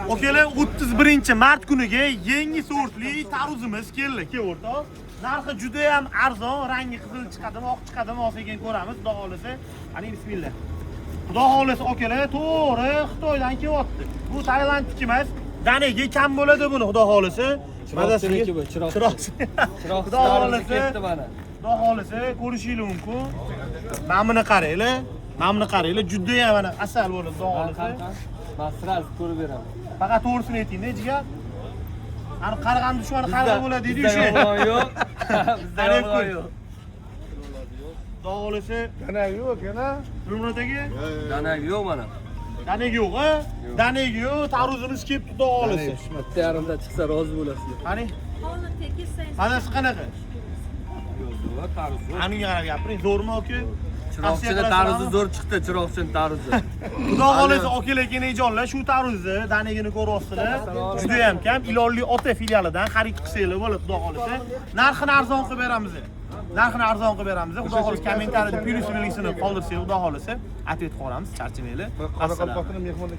Okalar 31-mart kuniga yangi sortli tarvuzimiz keldi, o'rta. Narxi juda ham arzon, rangi qizil chiqadimi, oq chiqadimi, olsa-keyin ko'ramiz, xudo xolisa. Ani bismillah. Xudo xolisa okalar, to'g'ri Xitoydan kelyapti. Bu Tailandniki emas, danaga kam bo'ladi buni, xudo xolisa. Chiroqchiniki bu, chiroq. Xudo xolisa. Xudo xolisa ko'rishingiz mumkin. Mana buni qaranglar. Mana buni qaranglar, juda ham mana asal bo'ladi, xudo xolisa. Men sraz ko'rib beraman. Faqat to'g'risini ayting-da, jigar. Ani qarag'an dushmani qanaqa bo'ladi deydi o'sha. Yo'q. Bizda yo'q. Xudo xolisa, Danak yo'q kana? Nurmurat aka? Danak yo'q mana. Danak yo'q, ha? Danak yo'q, tarvuzimiz kelib xudo xolisa. Bitta yarimda chiqsa rozi bo'lasizlar. Qani? Hovli tekis sayz. Manasi qanaqa? Yo'q, tarvuz yo'q. Aniga qarab gapiring, zo'rmi aka? Chiroqchini tarvuzi zo'r chiqdi, chiroqchini tarvuzi. Xudo xolisa okalar ekanlar, shu tarvuzni danagini ko'ryapsizlar. Juda ham kam, Ilonli ota filialidan xarid qilsanglar bo'ladi, xudo xolisa. Narxini arzon qilib beramiz. Narxini arzon qilib beramiz. Xudo xolisa kommentariyada plyus belgisini qoldirsangiz, xudo xolisa, atvet qilamiz, charchamanglar. Qoraqalpoqning mehmoni